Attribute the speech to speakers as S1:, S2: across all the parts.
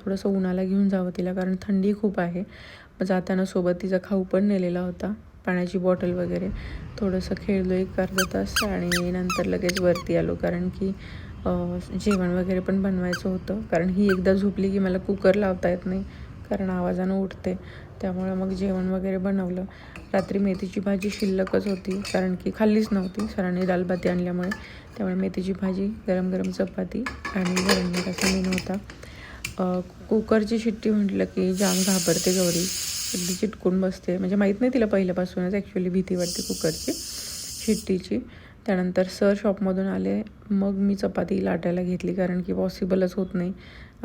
S1: थोडंसं उन्हाला घेऊन जावं तिला, कारण थंडी खूप आहे. मग जाताना सोबत तिचा खाऊ पण नेलेला होता, पाण्याची बॉटल वगैरे. थोडंसं खेळलो एक अर्धा तास आणि नंतर लगेच वरती आलो, कारण की जेवण वगैरे पण बनवायचं होतं. कारण ही एकदा झोपली की मला कुकर लावता येत नाही, कारण आवाजानं उठते. त्यामुळं मग जेवण वगैरे बनवलं. रात्री मेथीची भाजी शिल्लकच होती, कारण की खाल्लीच नव्हती सरांनी दालबाटी आणल्यामुळे. त्यामुळे मेथीची भाजी, गरम गरम चपाती आणि गरम असा मेनू होता. कुकरची शिट्टी म्हटलं की जाम घाबरते गौरी, अगदी चिटकून बसते. म्हणजे माहीत नाही तिला पहिल्यापासूनच ॲक्च्युली भीती वाटते कुकरची शिट्टीची. त्यानंतर सर शॉपमधून आले, मग मी चपाती लाटायला घेतली, कारण की पॉसिबलच होत नाही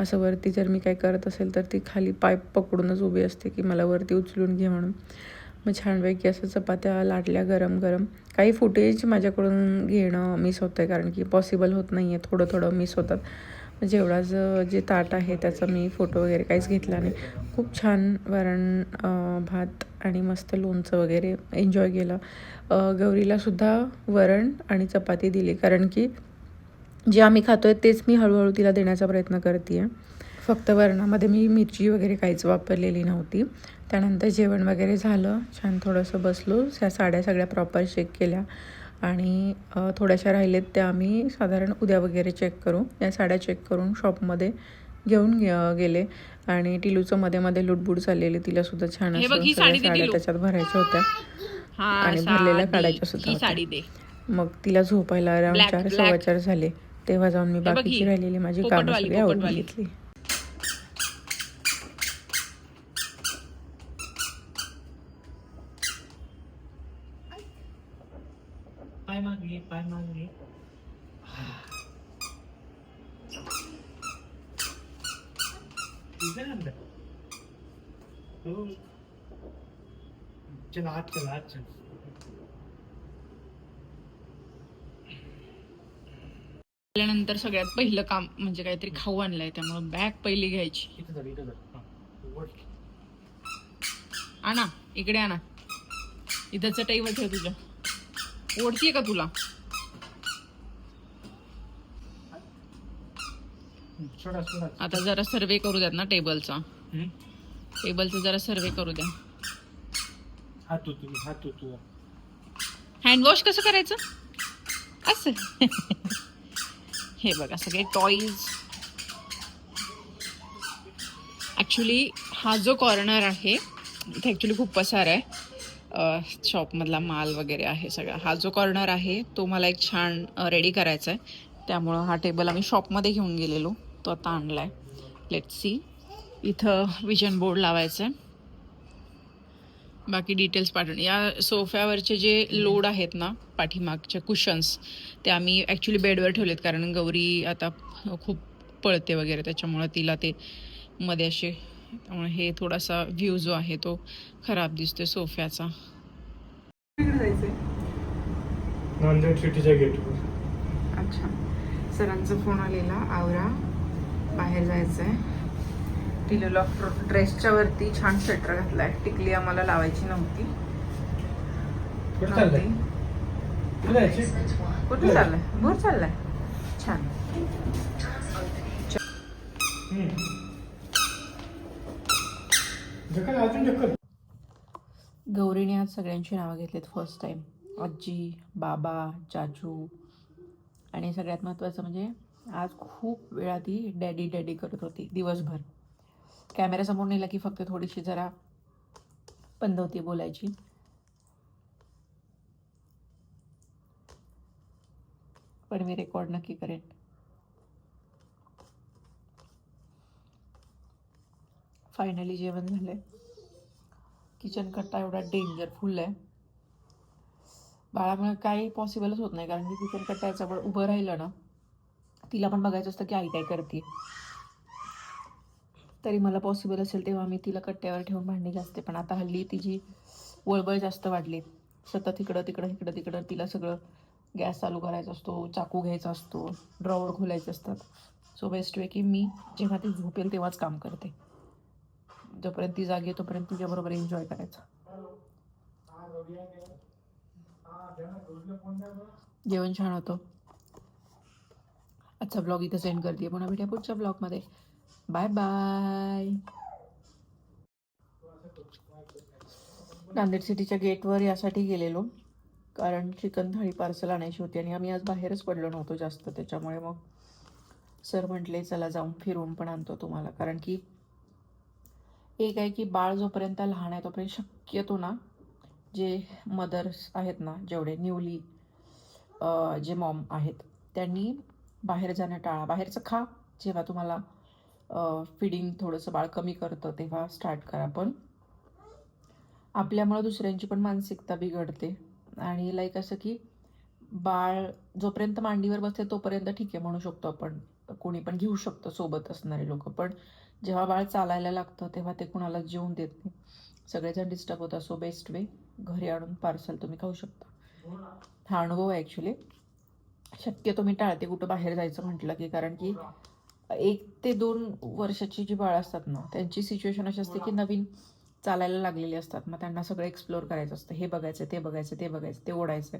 S1: असं वरती. जर मी काय करत असेल तर ती खाली पाईप पकडूनच उभी असते की मला वरती उचलून घे म्हणून. मग छानपैकी असं चपात्या लाटल्या गरम गरम. काही फुटेज माझ्याकडून घेणं मिस होतं आहे, कारण की पॉसिबल होत नाही आहे, थोडं थोडं मिस होतात. जेवढा जे ताट आहे त्याचा मी फोटो वगैरे काहीच घेतला नाही. खूप छान वरण भात आणि मस्त लोणचं वगैरे एन्जॉय केलं. गौरीलासुद्धा वरण आणि चपाती दिली, कारण की जे आम्ही खातो आहे तेच मी हळूहळू तिला देण्याचा प्रयत्न करते आहे. फक्त वरणामध्ये मी मिरची वगैरे काहीच वापरलेली नव्हती. त्यानंतर जेवण वगैरे झालं, छान थोडंसं बसलो. साड्या सगळ्या प्रॉपर चेक केल्या आणि थोड्याशा राहिलेत त्या आम्ही साधारण उद्या वगैरे चेक करू. या साड्या चेक करून शॉपमध्ये घेऊन गेले. आणि टिलूचं मध्ये मध्ये लुडबुड चाललेली, तिलासुद्धा छान असं सगळ्या साड्या त्याच्यात भरायच्या होत्या आणि भरलेल्या काढायच्या सुद्धा होत्या. मग तिला झोपायला अराउंड 4 4:15 झाले, तेव्हा जाऊन मी बाकीची राहिलेली माझी कामं सगळी आवरून घेतली.
S2: पाय मागे पाय मागे. चल आज चल आज चल.
S3: आल्यानंतर सगळ्यात पहिलं काम म्हणजे काहीतरी खाऊ आणलंय, त्यामुळे बॅग पहिली घ्यायची. आणा इकडे, आणा इथं चटईवर ठेव. तुझ्या ओढतीये का तुला? आता जरा सर्वे करू द्यात ना टेबलचा. जरा सर्वे करू द्या. हँडवॉश कसं करायचं असं? हे बघा सगळे टॉईज. ॲक्च्युली हा जो कॉर्नर आहे इथे ॲक्च्युली खूप पसार आहे, शॉपमधला माल वगैरे आहे सगळा. हा जो कॉर्नर आहे तो मला एक छान रेडी करायचा आहे, त्यामुळं हा टेबल आम्ही शॉपमध्ये घेऊन गेलेलो, तो आता आणला आहे. Let's see. इथं विजन बोर्ड लावायचं आहे. बाकी डिटेल्स पाठवून. या सोफ्यावरचे जे लोड आहेत ना पाठीमागचे कुशन्स, ते आम्ही ॲक्च्युली बेडवर ठेवलेत, कारण गौरी आता खूप पळते वगैरे, त्याच्यामुळे तिला ते मध्ये असे, त्यामुळे हे थोडासा व्ह्यू जो आहे तो खराब दिसतोय सोफ्याचा. अच्छा, सरांचा फोन आलेला, आवरा बाहेर जायचं आहे. टिलूला ड्रेसच्या वरती छान स्वेटर घातलाय. टिकली आम्हाला लावायची नव्हती. कुठे चाललंय? भोर चाललाय. छान. गौरीने आज सगळ्यांची नावं घेतलीत फर्स्ट टाइम. आजी, बाबा, चाचू आणि सगळ्यात महत्त्वाचं म्हणजे आज खूप वेळा ती डॅडी डॅडी करत होती दिवसभर. कॅमेऱ्यासमोर नेला की फक्त थोडीशी जरा बंद होती बोलायची. पण मी रेकॉर्ड नक्की करेन. फायनली जेवण झालंय. किचन कट्टा एवढा डेंजरफुल आहे, बाळामुळे काही पॉसिबलच होत नाही, कारण की किचन कट्ट्याजवळ उभं राहिलं ना, तिला पण बघायचं असतं की आई काय करते. तरी मला पॉसिबल असेल तेव्हा मी तिला कट्ट्यावर ठेवून भांडी घासते. पण आता हल्ली तिची वळबळ जास्त वाढली, सतत इकडं तिकडं तिला सगळं गॅस चालू करायचा असतो, चाकू घ्यायचा असतो, ड्रॉवर खोलायचे असतात. सो बेस्ट वे की मी जेव्हा ती झोपेल तेव्हाच काम करते. जोपर्यंत ती जागी तोपर्यंत तिच्याबरोबर एन्जॉय करायचं. जेवण छान होतं. आजचा ब्लॉग इथं सेंड करते. पुन्हा भेटूया पुढच्या ब्लॉगमध्ये. Bye bye. नांदेड सिटीच्या गेटवर यासाठी गेलेलो कारण चिकन थाळी पार्सल आणायची होती आणि आम्ही आज बाहेरच पडलो नव्हतो जास्त, त्याच्यामुळे मग सर म्हटले चला जाऊन फिरून पण आणतो तुम्हाला. कारण की एक आहे की बाळ जोपर्यंत लहान आहे तोपर्यंत शक्यतो ना जे मदर्स आहेत ना, जेवढे न्यूली जे मॉम आहेत त्यांनी बाहेर जाणं टाळा. बाहेरचं खा जेव्हा तुम्हाला फिडिंग थोडंसं बाळ कमी करतं तेव्हा स्टार्ट करा, पण आपल्यामुळं दुसऱ्यांची पण मानसिकता बिघडते. आणि लाईक असं की बाळ जोपर्यंत मांडीवर बसते तोपर्यंत ठीक आहे म्हणू शकतो आपण, कोणी पण घेऊ शकतो सोबत असणारे लोक, पण जेव्हा बाळ चालायला लागतं तेव्हा ते कुणाला जेवून देत नाही, सगळेजण डिस्टर्ब होतात. सो बेस्ट वे घरी आणून पार्सल तुम्ही खाऊ शकता. हा अनुभव आहे ॲक्च्युली. शक्यतो मी टाळते कुठं बाहेर जायचं म्हटलं की, कारण की 1 ते 2 वर्षाची जी बाळ असतात ना त्यांची सिच्युएशन अशी असते की नवीन चालायला लागलेली असतात, मग त्यांना सगळं एक्सप्लोअर करायचं असतं, हे बघायचं ते बघायचं ते बघायचं ते ओढायचं,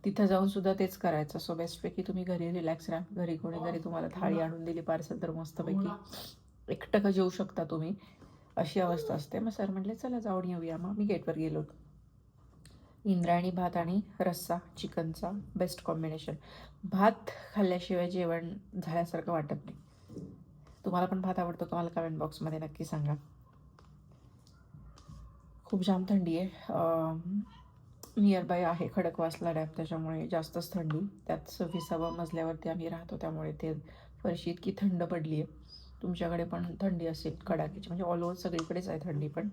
S3: तिथं जाऊन सुद्धा तेच करायचं. सो बेस्टपैकी तुम्ही घरी रिलॅक्स राहा. घरी कोणी तुम्हाला थाळी आणून दिली पार्सल तर मस्तपैकी एकटं जेवू शकता तुम्ही, अशी अवस्था असते. मग सर म्हटले चला जाऊन येऊया. मग मी गेटवर गेलो होतो. इंद्रायणी भात आणि रस्सा चिकनचा बेस्ट कॉम्बिनेशन. भात खाल्ल्याशिवाय जेवण झाल्यासारखं वाटत नाही. तुम्हाला पण भात आवडतो का मला कमेंट बॉक्समध्ये नक्की सांगा. खूप जाम थंडी आहे. नियर बाय आहे खडकवासला डॅम, त्याच्यामुळे जास्तच थंडी. त्यात 26व्या मजल्यावरती आम्ही राहतो त्यामुळे ते फरशी इतकी थंड पडली आहे. तुमच्याकडे पण थंडी असेल कडाकीची, म्हणजे ऑल ओव्हर सगळीकडेच आहे थंडी. पण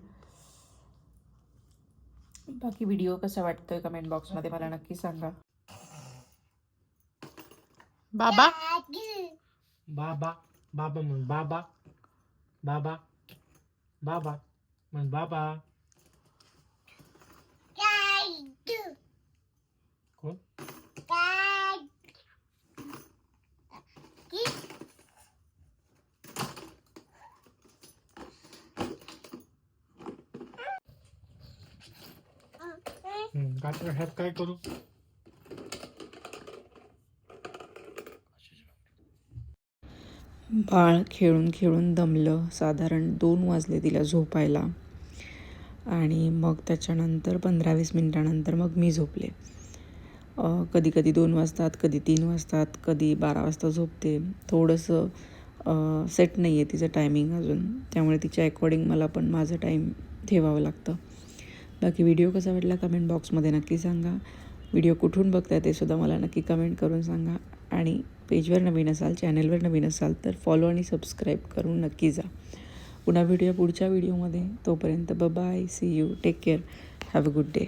S3: बाकी व्हिडिओ कसा वाटतोय कमेंट बॉक्समध्ये मला नक्की सांगा. बाबा
S2: बाबा बाबा म्हण बाबा बाबा बाबा म्हण बाबा. कोण कात्र ह्यात काय करू?
S1: बाळ खेळून खेळून दमलं. साधारण 2 वाजले तिला झोपायला आणि मग त्याच्यानंतर 15-20 मिनटानंतर मग मी झोपले. कधी कधी 2 वाजतात, कधी 3 वाजतात, कधी 12 वाजता झोपते. थोडंसं सेट नाही आहे तिचं टायमिंग अजून, त्यामुळे तिच्या अकॉर्डिंग मला पण माझं टाईम ठेवावं लागतं. बाकी व्हिडिओ कसा वाटला कमेंट बॉक्समध्ये नक्की सांगा. व्हिडिओ कुठून बघताय ते सुद्धा मला नक्की कमेंट करून सांगा. आणि पेजवर नवीन असाल, चॅनलवर नवीन असाल तर फॉलो आणि सबस्क्राईब करून नक्की जा. पुन्हा भेटूया पुढच्या व्हिडिओमध्ये. तोपर्यंत bye, see you, take care, have a good day.